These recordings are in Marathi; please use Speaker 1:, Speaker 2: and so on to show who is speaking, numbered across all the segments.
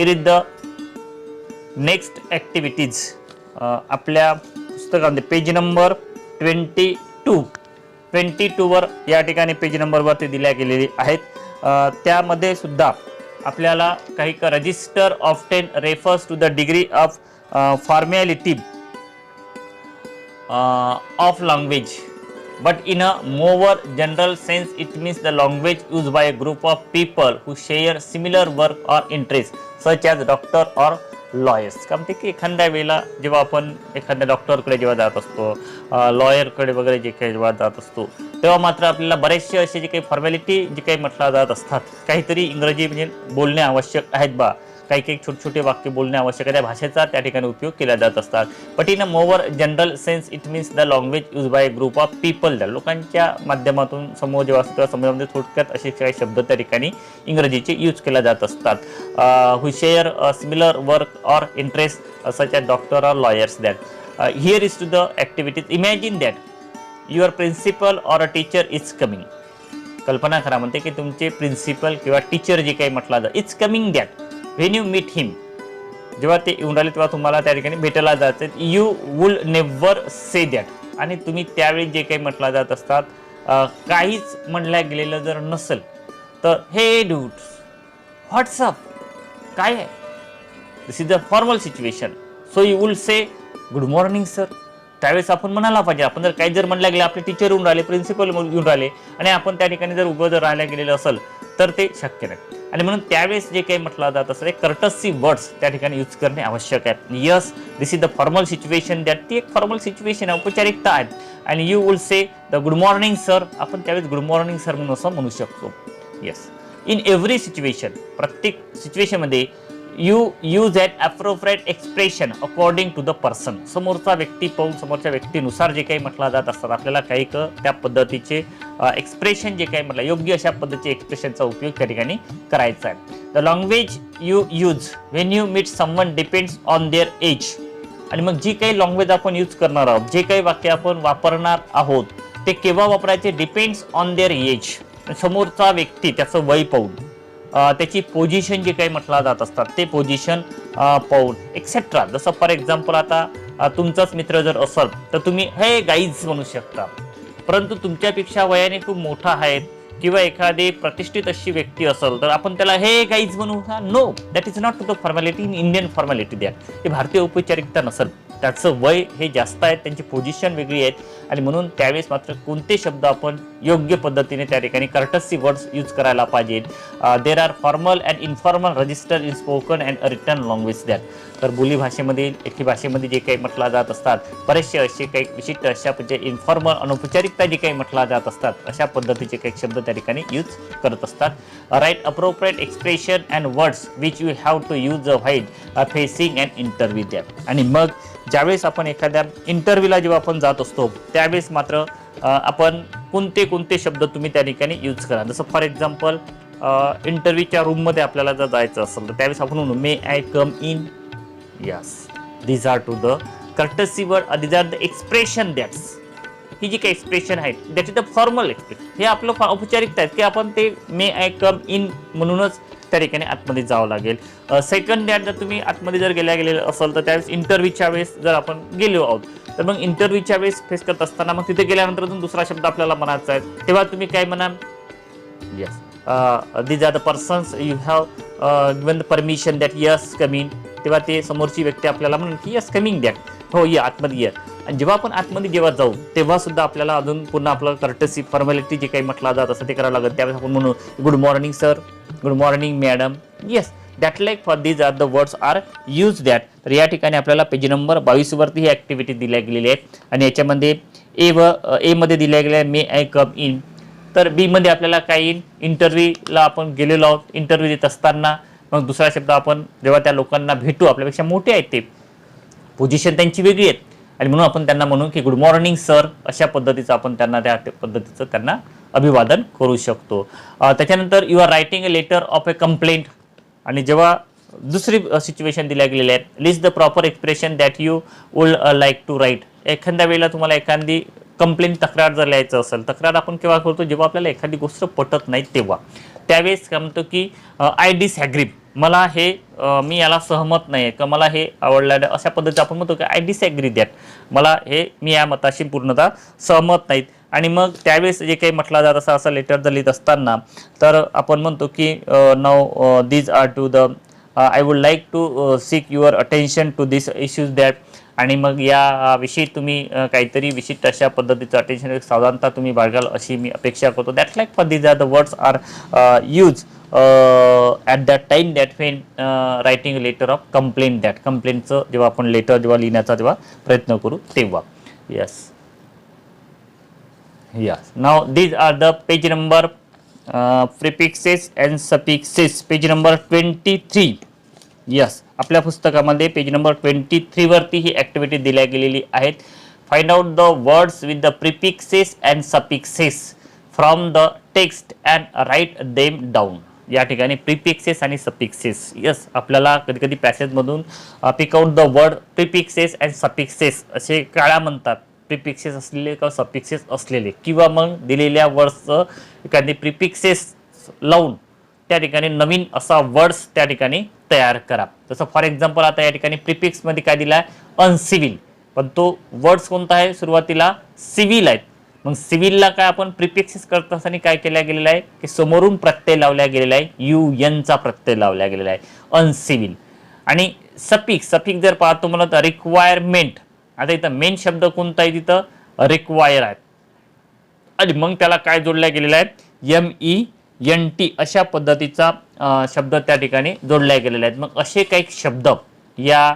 Speaker 1: Is the next activities. आपल्या पुस्तकामध्ये पेज नंबर 22 वर या ठिकाणी पेज नंबरवरती दिल्या गेलेली आहेत. त्यामध्ये सुद्धा आपल्याला काही register often refers to the degree of formality of language, but in a more general sense it means the language used by a group of people who share similar work or interests such as doctor or lawyers. कारण ते की एखाद्या वेळेला जेव्हा आपण एखाद्या डॉक्टरकडे जेव्हा जात असतो, लॉयरकडे वगैरे जे काही जेव्हा जात असतो, तेव्हा मात्र आपल्याला बरेचसे असे जे काही फॉर्मॅलिटी जे काही म्हटलं जात असतात, काहीतरी इंग्रजी म्हणजे बोलणे आवश्यक आहेत बा, काही काही छोटे छोटे वाक्य बोलणे आवश्यक आहे, त्या भाषेचा त्या ठिकाणी उपयोग केला जात असतात. But in a more general sense it means the language use by group of people, त्या लोकांच्या माध्यमातून समूह जेव्हा असतो तेव्हा समूहामध्ये थोडक्यात असे काही शब्द त्या ठिकाणी इंग्रजीचे यूज केला जात असतात. Who share similar work or interest such as doctor or lawyers. That here is to the activities. Imagine that your principal or a teacher is coming. कल्पना करा म्हणते की तुमचे प्रिन्सिपल किंवा टीचर जे काही म्हटलं जातं, it's coming that. When you meet him, जेव्हा ते येऊन राहिले तेव्हा तुम्हाला त्या ठिकाणी भेटायला जायचं. You will never say that. आणि तुम्ही त्यावेळी जे काही म्हटलं जात असतात, काहीच म्हणलं गेलेलं जर नसेल तर हे डूड्स व्हॉट्सअप काय आहे, this is the formal situation. So you will say good morning sir. त्यावेळेस आपण म्हणायला पाहिजे. आपण जर काही जर म्हणल्या गेलं, आपले टीचर येऊन राहिले, प्रिन्सिपल येऊन राहिले आणि आपण त्या ठिकाणी जर उभं जर राहायला गेलेलं असेल तर ते शक्य नाही. आणि म्हणून त्यावेळेस जे काही म्हटलं जात असतं कर्टसी वर्ड्स त्या ठिकाणी यूज करणे आवश्यक आहे. Yes, this is the formal situation. That ती एक फॉर्मल सिच्युएशन आहे, औपचारिकता आहे. आणि you will say the good morning sir. आपण त्यावेळेस गुड मॉर्निंग सर म्हणून असं म्हणू शकतो. येस, इन एव्हरी सिच्युएशन, प्रत्येक सिच्युएशनमध्ये you use at appropriate expression according to the person. समोरचा व्यक्ती पाहून, समोरच्या व्यक्तीनुसार जे काही म्हटलं जात असतात, आपल्याला काही त्या पद्धतीचे एक्सप्रेशन जे काही म्हटलं, योग्य अशा पद्धतीचे एक्सप्रेशनचा उपयोग त्या ठिकाणी करायचा आहे. The language you use when you meet someone depends on their age. आणि मग जी काही लँग्वेज आपण यूज करणार आहोत, जे काही वाक्य आपण वापरणार आहोत, ते केव्हा वापरायचे, डिपेंड्स ऑन देअर एज. समोरचा व्यक्ती त्याचं वय पाहून, त्याची पोझिशन जे काही म्हटलं जात असतात ते पोझिशन पाहून एक्सेट्रा. जसं फॉर एक्झाम्पल आता तुमचाच मित्र जर असेल तर तुम्ही हे गाईज म्हणू शकता. परंतु तुमच्यापेक्षा वयाने खूप मोठा आहेत किंवा एखादी प्रतिष्ठित अशी व्यक्ती असेल तर आपण त्याला हे गाईज म्हणू का? No, that is not the formality in Indian formality. That हे भारतीय औपचारिकता नसेल. त्याचं वय हे जास्त आहे, त्यांची पोझिशन वेगळी आहेत. आणि म्हणून त्यावेळेस मात्र कोणते शब्द आपण योग्य पद्धतीने त्या ठिकाणी कर्टसी वर्ड्स यूज करायला पाहिजेत. There are formal and informal register in spoken and written language. That तर बोली भाषेमध्ये, लेखी भाषेमध्ये जे काही म्हटलं जात असतात, बरेचसे असे काही विशिष्ट अशा म्हणजे इन्फॉर्मल अनौपचारिकता जे काही म्हटलं जात असतात, अशा पद्धतीचे काही शब्द त्या ठिकाणी यूज करत असतात. Right appropriate expression and words which you have to use while facing and interview. That आणि मग ज्यावेळेस आपण एखाद्या इंटरव्ह्यूला जेव्हा आपण जात असतो त्यावेळेस मात्र आपण कोणते कोणते शब्द तुम्ही त्या ठिकाणी यूज करा. जसं फॉर एक्झाम्पल इंटरव्ह्यूच्या रूममध्ये आपल्याला जर जायचं असेल तर त्यावेळेस आपण म्हणू may I come in. Yes, these are to the courtesy word, these are the expression. That's he जी काही एक्सप्रेशन आहेत that is the formal expression. हे आपलं औपचारिकता आहेत की आपण ते मे आय कम इन म्हणूनच त्या ठिकाणी आतमध्ये जावं लागेल. सेकंड दॅट जर तुम्ही आतमध्ये जर गेलेलं असेल तर त्यावेळेस इंटरव्ह्यूच्या वेळेस जर आपण गेलो आहोत तर मग इंटरव्ह्यूच्या वेळेस फेस करत असताना मग तिथे गेल्यानंतर अजून दुसरा शब्द आपल्याला म्हणायचा आहे, तेव्हा तुम्ही काय म्हणाल? Yes, these are the persons you have given the permission that yes coming. तेव्हा ते समोरची व्यक्ती आपल्याला म्हणून की यस कमिंग दॅट, हो ये आतमध्ये ये. आणि जेव्हा आपण आतमध्ये जेव्हा जाऊ तेव्हा सुद्धा आपल्याला अजून पुन्हा आपलं कर्टसी फॉर्मॅलिटी जे काही म्हटलं जात असं ते करावं लागेल. त्यावेळेस आपण म्हणू good morning sir, good morning madam. Yes, that like for these are the words are use that. तर या ठिकाणी आपल्याला पेज नंबर 22 वरती ही ॲक्टिव्हिटी दिल्या गेलेली आहे. आणि याच्यामध्ये ए मध्ये दिल्या गेल्या मे आय कम इन. तर बी मध्ये आपल्याला काय येईल, इंटरव्ह्यूला आपण गेलेलो आहोत, इंटरव्ह्यू देत असताना मग दुसरा शब्द आपण जेव्हा त्या लोकांना भेटू, आपल्यापेक्षा मोठे आहेत ते, पोझिशन त्यांची वेगळी आहेत आणि म्हणून आपण त्यांना म्हणू की गुड मॉर्निंग सर. अशा पद्धतीचं आपण त्यांना त्या पद्धतीचं त्यांना अभिवादन करू शकतो. त्याच्यानंतर you are writing a letter of a complaint. आणि जेव्हा दुसरी सिच्युएशन दिल्या गेलेली आहे, list the proper expression that you would like to write. एखाद्या वेळेला तुम्हाला एखादी कंप्लेंट, तक्रार जर लिहायचं असेल, तक्रार आपण केव्हा करतो, जेव्हा आपल्याला एखादी गोष्ट पटत नाही तेव्हा. त्यावेळेस काय म्हणतो की आय डिसॲग्री. मला हे मी याला सहमत नाही का मला हे आवडलं अशा पद्धतीने आपण म्हणतो की आय डिसएग्री दॅट, मला हे मी या मताशी पूर्णतः सहमत नाहीत. आणि मग त्यावेळेस जे काही म्हटलं जात असं लेटर जर लिहित असताना तर आपण म्हणतो की now these are to the I would like to seek your attention to this issues that. आणि मग या विषयी तुम्ही काहीतरी विशिष्ट अशा पद्धतीचं अटेन्शन सावधानता तुम्ही बाळगाल अशी मी अपेक्षा करतो. That like for these are the words are use at that time that when writing letter of complaint that, कंप्लेंटचं जेव्हा आपण लेटर जेव्हा लिहिण्याचा जेव्हा प्रयत्न करू तेव्हा. Yes yes, now these are the page number prefixes and suffixes, page number 23. Yes, आपल्या पुस्तकामध्ये पेज नंबर 23 वरती ही ॲक्टिव्हिटी दिल्या गेलेली आहेत. Find out the words with the prefixes and suffixes from the text and write them down. या ठिकाणी प्रिफिक्सेस आणि सफिक्सेस. यस, आपल्याला कधी कधी पॅसेजमधून pick out the word prefixes and suffixes असे काळा म्हणतात, प्रिफिक्सेस असलेले किंवा सफिक्सेस असलेले, किंवा मग दिलेल्या वर्ड्सचं एखादी प्रिफिक्सेस लावून त्या ठिकाणी नवीन असा वर्ड्स त्या ठिकाणी तयार करा. जसं फॉर एक्झाम्पल आता या ठिकाणी प्रिफिक्समध्ये काय दिला आहे, अनसिव्हिल, पण तो वर्ड्स कोणता आहे, सुरुवातीला सिव्हिल आहेत. मग सिव्हिलला काय आपण प्रिफिक्सेस करत असताना काय केल्या गेलेलं आहे की समोरून प्रत्यय लावल्या गेलेला आहे, UN चा प्रत्यय लावल्या गेलेला आहे, अनसिव्हिल. आणि सफिक्स, सफिक्स जर पाहतो मला तर रिक्वायरमेंट, आता इथं मेन शब्द कोणता आहे, तिथं रिक्वायर आहे आणि मग त्याला काय जोडल्या गेलेला आहे, MENT अशा पद्धतीचा शब्द त्या ठिकाणी जोडल्या गेलेले आहेत. मग असे काही शब्द या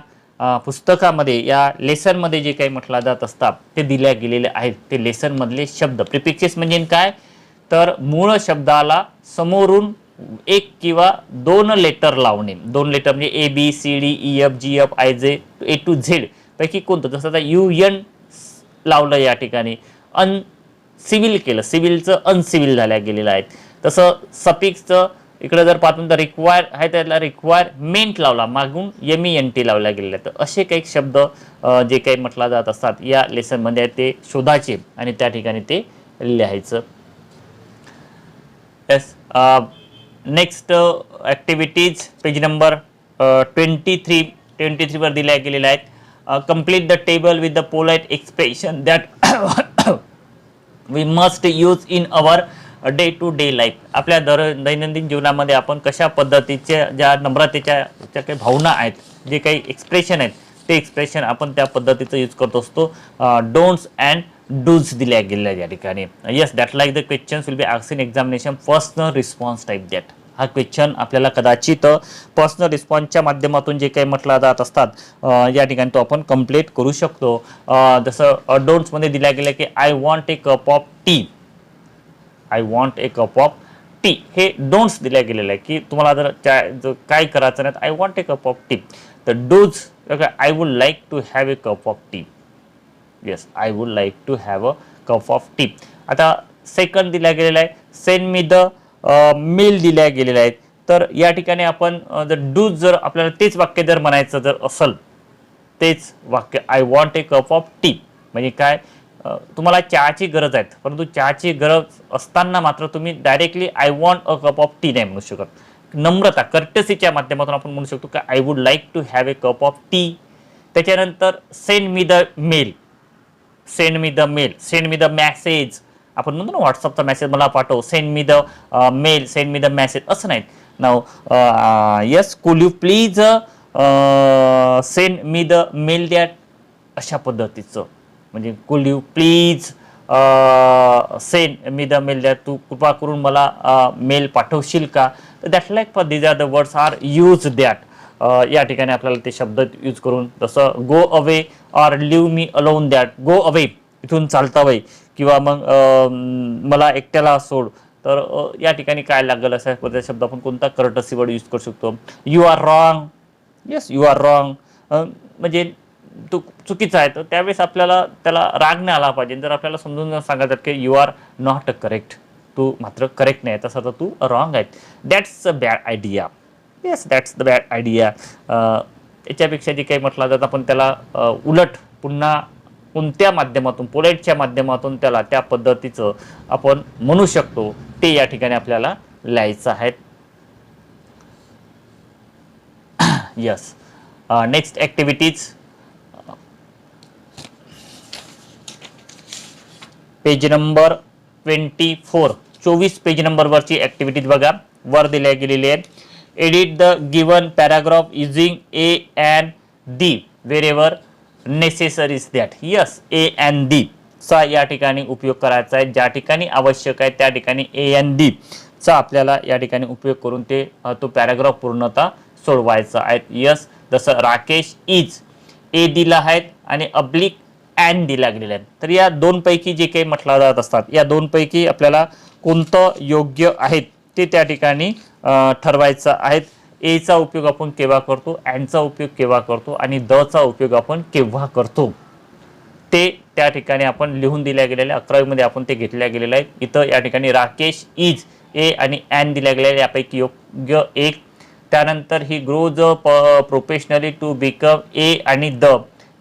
Speaker 1: पुस्तकामध्ये या लेसनमध्ये जे काही म्हटलं जात असतात ते दिल्या गेलेले आहेत. ते लेसनमधले शब्द प्रिफिक्सेस म्हणजे काय, तर मूळ शब्दाला समोरून एक किंवा दोन लेटर लावणे. दोन लेटर म्हणजे ABCDEFGFIJ A to Z पैकी कोणतं, जसं आता UN लावलं या ठिकाणी, सिव्हिल केलं, सिव्हिलचं अनसिव्हिल झाल्या गेलेलं आहे. तसं सफिक्सचं इकडे जर पाहतो तर रिक्वायर आहे त्याला रिक्वायरमेंट लावला, मागून MENT लावला गेलेला आहे. तर असे काही शब्द जे काही म्हटलं जात असतात या लेसनमध्ये ते शोधायचे आणि त्या ठिकाणी ते लिहायचं. Yes, next activities page number 23 वर दिल्या गेलेल्या आहेत. Complete the table with the polite expression that we must use in our day to day life. आपल्या दैनंदिन जीवनामध्ये आपण कशा पद्धतीच्या ज्या नम्रतेच्या ज्या काही भावना आहेत, जे काही एक्सप्रेशन आहेत ते एक्सप्रेशन आपण त्या पद्धतीचं यूज करत असतो. डोंट्स अँड डूज दिल्या गेलेल्या या ठिकाणी. Yes, that like the questions will be asked in examination personal response type that. हा क्वेश्चन आपल्याला कदाचित पर्सनल रिस्पॉन्सच्या माध्यमातून जे काही म्हटलं जात असतात या ठिकाणी तो आपण कंप्लीट करू शकतो. जसं डोंट्समध्ये दिल्या गेलं की I want a cup of tea, I want a cup of tea, हे डोंट्स दिल्या गेलेलं आहे की तुम्हाला जर काय करायचं नाही, I want a cup of tea. तर do's, I would like to have a cup of tea. Yes, I would like to have a cup of tea. आता सेकंड दिल्या गेलेला आहे, सेंड मी द मेल दिल्या गेलेल्या आहेत. तर या ठिकाणी आपण जर डूज जर आपल्याला तेच वाक्य जर म्हणायचं जर असेल, तेच वाक्य I want a cup of T म्हणजे काय, तुम्हाला चहाची गरज आहे, परंतु चहाची गरज असताना मात्र तुम्ही directly I want a cup of T नाही म्हणू शकत. नम्रता, कर्टसीच्या माध्यमातून आपण म्हणू शकतो की I would like to have a cup of tea. त्याच्यानंतर send me the mail, send me the mail, send me the message, आपण म्हणतो ना व्हॉट्सअपचा मेसेज मला पाठव, send me the mail, send me the message, असं नाही. Now yes, could you please send me the mail that, अशा पद्धतीचं म्हणजे could you please send me the mail that, तू कृपा करून मला मेल पाठवशील का. तर that like for these are the words are use that. या ठिकाणी आपल्याला ते शब्द यूज करून, जसं go away or leave me alone that, go away इथून चालता वय, किंवा मग मला एकट्याला सोड. तर या ठिकाणी काय लागेल असा शब्द आपण कोणता कर्टसी वर्ड यूज करू शकतो. You are wrong, yes you are wrong म्हणजे तू चुकीचा आहे. तर त्यावेळेस आपल्याला त्याला राग नाही आला पाहिजे. जर आपल्याला समजून सांगायचं की यू आर नॉट करेक्ट, तू मात्र करेक्ट नाही, तसं तर तू रॉंग आहे, that's a bad idea. Yes, that's the bad idea. याच्यापेक्षा जे काही म्हटलं जातं आपण त्याला उलट पुन्हा कोणत्या माध्यमातून, पोलाइटच्या माध्यमातून त्याला त्या पद्धतीचं आपण म्हणू शकतो ते या ठिकाणी आपल्याला लिहायचं आहे. Yes. Next activities, page number 24, 24 page नंबरवरची ॲक्टिव्हिटीज बघा, वर दिल्या गेलेली आहे. Edit the given paragraph using a and the wherever necessaries that. Yes, a and the चा या ठिकाणी उपयोग करायचा आहे. ज्या ठिकाणी आवश्यक आहे त्या ठिकाणी ए अँड दी चा आपल्याला या ठिकाणी उपयोग करून ते तो पॅराग्राफ पूर्णतः सोडवायचा आहे. यस, जसं राकेश इज, ए दिला आहेत आणि अब्लिक अँड दिला गेलेला आहे. तर या दोनपैकी जे काही म्हटलं जात असतात, या दोनपैकी आपल्याला कोणतं योग्य आहेत ते त्या ठिकाणी ठरवायचं आहे. एचा उपयोग आपण केव्हा करतो, अँडचा उपयोग केव्हा करतो आणि दचा उपयोग आपण केव्हा करतो ते त्या ठिकाणी आपण लिहून दिल्या गेलेल्या 11वी मध्ये आपण ते घेतल्या गेलेलं आहे. इथं या ठिकाणी राकेश इज, ए आणि अँड दिल्या गेलेल्या यापैकी योग्य एक. त्यानंतर he grows professionally to become, a आणि द.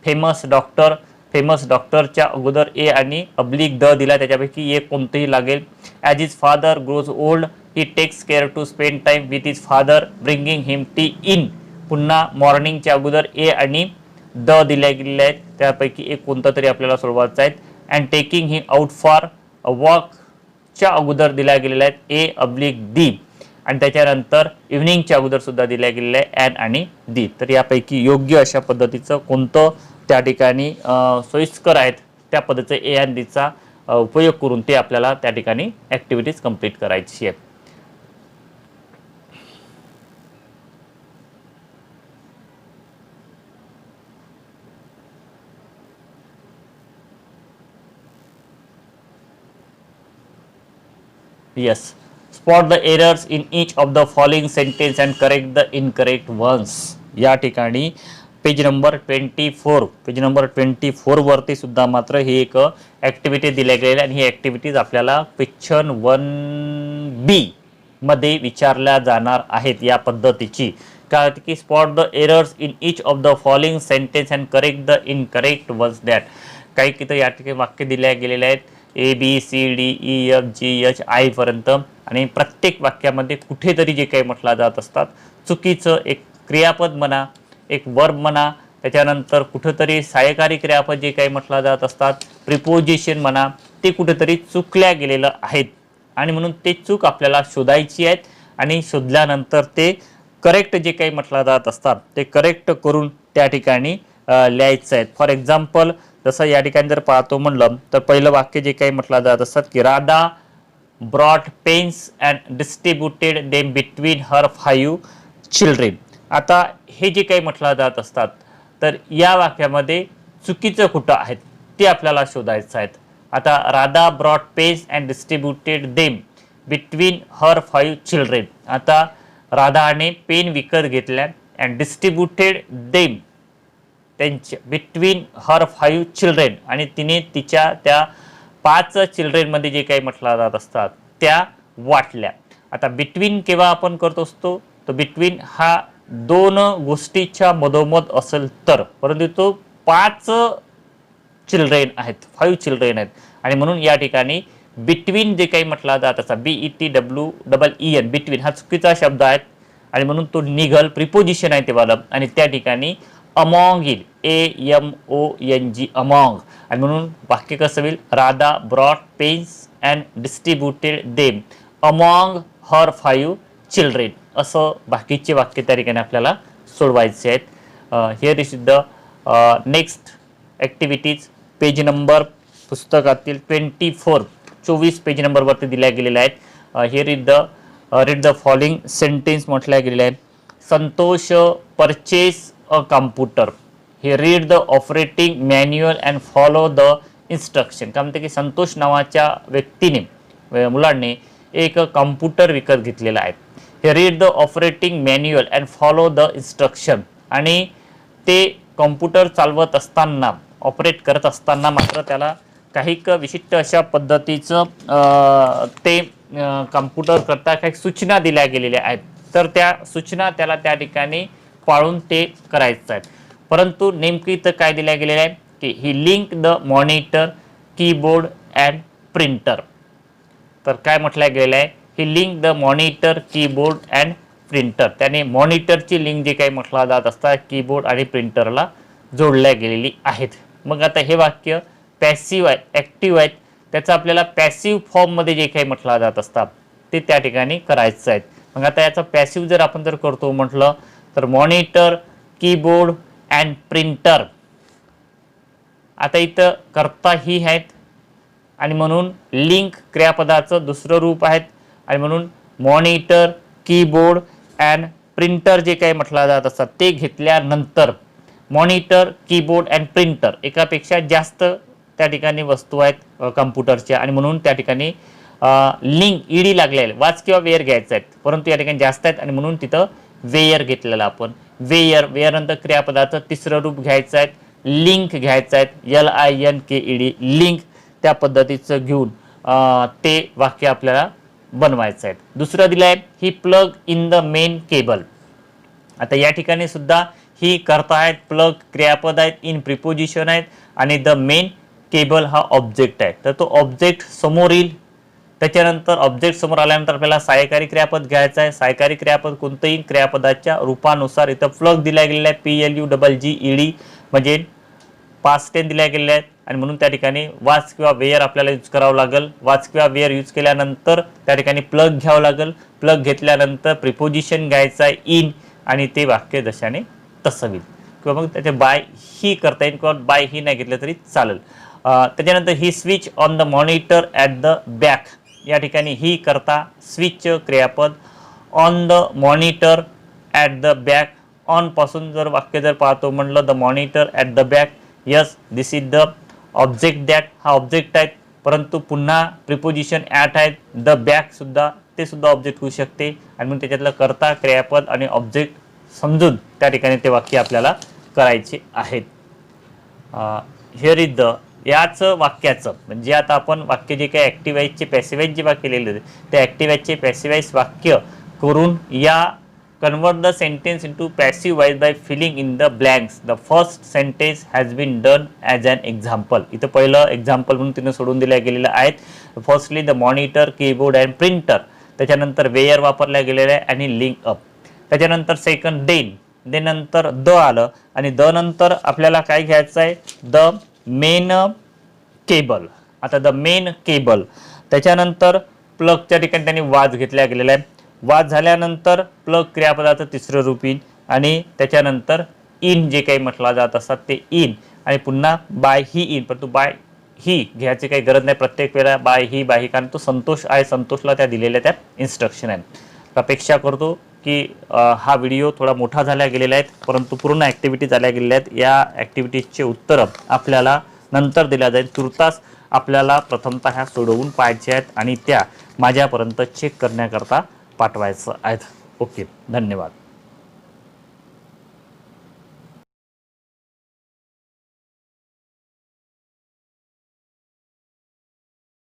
Speaker 1: फेमस डॉक्टर, फेमस डॉक्टरच्या अगोदर ए आणि अब्लिक द दिला, त्याच्यापैकी एक कोणतेही लागेल. As his father grows old, he takes care to spend time with his father bringing him tea in. पुन्हा मॉर्निंगच्या अगोदर ए आणि द दिल्या गेलेल्या आहेत, त्यापैकी एक कोणतं तरी आपल्याला सोडवायचं आहे. And taking him out for a वॉकच्या अगोदर दिल्या गेलेल्या आहेत ए अब्लिक दी. आणि त्याच्यानंतर इव्हनिंगच्या अगोदर सुद्धा दिल्या गेलेल्या आहे अँड आणि दी. तर यापैकी योग्य अशा पद्धतीचं कोणतं त्या ठिकाणी सोयीस्कर आहेत त्या पद्धतीचं ए अँड डीचा उपयोग करून ते आपल्याला त्या ठिकाणी ॲक्टिव्हिटीज कंप्लीट करायची आहेत. Yes. Spot the errors in each of the following sentence and correct the incorrect ones. या ठिकाणी पेज नंबर 24 वरती सुद्धा मात्र ही एक ॲक्टिव्हिटी दिल्या गेलेली आणि ही ॲक्टिव्हिटीज आपल्याला क्वेश्चन 1B मध्ये विचारल्या जाणार आहेत या पद्धतीची. काय होती की spot the errors in each of the following sentence and correct the incorrect ones that. काही तिथं या ठिकाणी वाक्य दिल्या गेलेले आहेत A B C D E F G H I पर्यंत, आणि प्रत्येक वाक्यामध्ये कुठेतरी जे काही म्हटलं जात असतात चुकीचं एक क्रियापद म्हणा, एक वर्ब म्हणा, त्याच्यानंतर कुठेतरी सहाय्यकारी क्रियापद जे काही म्हटलं जात असतात, प्रिपोजिशन म्हणा, ते कुठेतरी चुकल्या गेलेलं आहेत आणि म्हणून ते चूक आपल्याला शोधायची आहेत आणि शोधल्यानंतर ते करेक्ट जे काही म्हटलं जात असतात ते करेक्ट करून त्या ठिकाणी लिहायचं आहे. फॉर एक्झाम्पल जसं या ठिकाणी जर पाहतो म्हणलं तर पहिलं वाक्य जे काही म्हटलं जात असतात की Radha brought pens and distributed them between her 5 children. आता हे जे काही म्हटलं जात असतात तर या वाक्यामध्ये चुकीचं कुठं आहेत ते आपल्याला शोधायचं आहेत. आता Radha brought pens and distributed them between her 5 children. आता राधाने पेन विकत घेतल्या अँड डिस्ट्रीब्युटेड देम त्यांच्या बिटवीन हर 5 चिल्ड्रेन, आणि तिने तिच्या त्या 5 चिल्ड्रेनमध्ये जे काही म्हटलं जात असतात त्या वाटल्या. आता बिटवीन केव्हा आपण करत असतो तर बिटवीन हा 2 गोष्टीच्या मधोमध असेल तर, परंतु तो 5 चिल्ड्रेन आहेत, 5 चिल्ड्रेन आहेत आणि म्हणून या ठिकाणी बिटवीन जे काही म्हटलं जात असतात BETWEEN बिटवीन हा चुकीचा शब्द आहे आणि म्हणून तो निघल, प्रिपोजिशन आहे ते वाला, आणि त्या ठिकाणी अमॉंग येईल AMONG अमॉंग, आणि म्हणून वाक्य कसं होईल Radha brought pens and distributed them among her 5 children. असं बाकीचे वाक्य त्या ठिकाणी आपल्याला सोडवायचे आहेत. Here is the next activities. Page number पुस्तकातील 24 पेज नंबरवरती दिल्या गेलेल्या आहेत. Here is the read the following sentence म्हटल्या गेलेल्या आहेत. Santosh purchase a computer. हे read the operating manual and follow the instruction. काय म्हणते की संतोष नावाच्या व्यक्तीने मुलांनी एक कॉम्प्युटर विकत घेतलेला आहे. हे read the operating manual and follow the instruction, आणि ते कॉम्प्युटर चालवत असताना ऑपरेट करत असताना मात्र त्याला काही विशिष्ट अशा पद्धतीचं ते कॉम्प्युटर करता काही सूचना दिल्या गेलेल्या आहेत, तर त्या सूचना त्याला त्या ठिकाणी पाळून ते करायचं आहे. परंतु नेमकी तर काय दिल्या गेलेलं आहे की he link the monitor keyboard and printer. तर काय म्हटलं गेलेलं आहे he link the monitor keyboard and printer, त्याने मॉनिटरची लिंक जे काही म्हटलं जात असतात कीबोर्ड आणि प्रिंटरला जोडल्या गेलेली आहेत. मग आता हे वाक्य पॅसिव्ह आहे, ॲक्टिव्ह आहेत, त्याचं आपल्याला पॅसिव्ह फॉर्ममध्ये जे काही म्हटलं जात असतात ते त्या ठिकाणी करायचं आहे. मग आता याचा पॅसिव्ह जर आपण जर करतो म्हटलं तर मॉनिटर, कीबोर्ड अँड प्रिंटर. आता इथं कर्ता ही आहेत आणि म्हणून लिंक क्रियापदाचं दुसरं रूप आहेत आणि म्हणून मॉनिटर, कीबोर्ड अँड प्रिंटर जे काही म्हटलं जात असतात ते घेतल्यानंतर मॉनिटर, कीबोर्ड अँड प्रिंटर एकापेक्षा जास्त त्या ठिकाणी वस्तू आहेत कम्प्युटरच्या आणि म्हणून त्या ठिकाणी लिंक ईडी लागलेले वाच किंवा वेअर घ्यायचं आहेत, परंतु या ठिकाणी जास्त आहेत आणि म्हणून तिथं वेअर घेतलेलं आपण. वेअर नंतर क्रियापदाचं तिसरं रूप घ्यायचं आहे, लिंक घ्यायचं आहे, LINKED लिंक, त्या पद्धतीचं घेऊन ते वाक्य आपल्याला बनवायचं आहे. दुसरं दिलं आहे he plug in the main cable. आता या ठिकाणी सुद्धा ही करता आहेत, प्लग क्रियापद आहेत, इन प्रिपोजिशन आहेत आणि द मेन केबल हा ऑब्जेक्ट आहे. तर तो ऑब्जेक्ट समोर येईल, त्याच्यानंतर ऑब्जेक्ट समोर आल्यानंतर आपल्याला सहाय्यकारी क्रियापद घ्यायचं आहे. सहाय्यकारी क्रियापद कोणतंही क्रियापदाच्या रूपानुसार इथं प्लग दिला गेलेला आहे, PLUGGED म्हणजे पास्ट टेन्स दिल्या गेलेले आहेत आणि म्हणून त्या ठिकाणी वाच किंवा वेअर आपल्याला यूज करावं लागेल. वाच किंवा वेअर यूज केल्यानंतर त्या ठिकाणी प्लग घ्यावं लागेल. प्लग घेतल्यानंतर प्रिपोजिशन घ्यायचं आहे इन आणि ते वाक्य जशाने तसं होईल. किंवा मग त्याचे बाय ही करता येईल किंवा बाय ही नाही घेतलं तरी चालेल. त्याच्यानंतर he switch on the monitor at the back. या ठिकाणी ही करता स्विच क्रियापद, on the monitor at the back. On पासून जर वाक्य जर पाहतो म्हटलं the monitor at the back, yes this is the object that, हा ऑब्जेक्ट आहेत, परंतु पुन्हा प्रिपोजिशन ॲट आहेत, द बॅक सुद्धा ते सुद्धा ऑब्जेक्ट होऊ शकते आणि मग त्याच्यातलं कर्ता क्रियापद आणि ऑब्जेक्ट समजून त्या ठिकाणी ते वाक्य आपल्याला करायचे आहेत. हिअर इज द याच वाक्याचं म्हणजे आता आपण वाक्य जे काही ॲक्टिव्हाइजचे पॅसिव्हाइज जे वाक्य लिहिलेले ते ॲक्टिव्हाइजचे पॅसिव्हाइज वाक्य करून या convert the sentence into passive voice by filling in the blanks. The first sentence has been done as an example. इथं पहिलं एक्झाम्पल म्हणून तिने सोडून दिल्या गेलेलं आहेत. Firstly the monitor, keyboard and printer. त्याच्यानंतर वेअर वापरल्या गेलेलं आहे आणि लिंक अप. त्याच्यानंतर सेकंड दे नंतर द आलं आणि द नंतर आपल्याला काय घ्यायचं आहे द मेन केबल. आता द मेन केबल त्याच्यानंतर प्लगच्या ठिकाणी त्यांनी वाज घेतल्या गेलेला आहे. वाद झाल्यानंतर प्लग क्रियापदाचं तिसरं रूप इन आणि त्याच्यानंतर इन जे काही म्हटलं जात असतात ते इन आणि पुन्हा बाय ही इन, परंतु बाय ही घ्यायची काही गरज नाही प्रत्येक वेळेला बाय ही कारण तो संतोष आहे, संतोषला त्या दिलेल्या त्या इन्स्ट्रक्शन आहेत. अपेक्षा करतो की हा व्हिडिओ थोडा मोठा झाला गेलेला आहे, परंतु पूर्ण ॲक्टिव्हिटी झाल्या गेलेल्या आहेत. या ॲक्टिव्हिटीजचे उत्तरं आपल्याला नंतर दिल्या जाईल. तुर्तास आपल्याला प्रथमतः ह्या सोडवून पाहायच्या आहेत आणि त्या माझ्यापर्यंत चेक करण्याकरता पाठवायचं आहेत. ओके, धन्यवाद.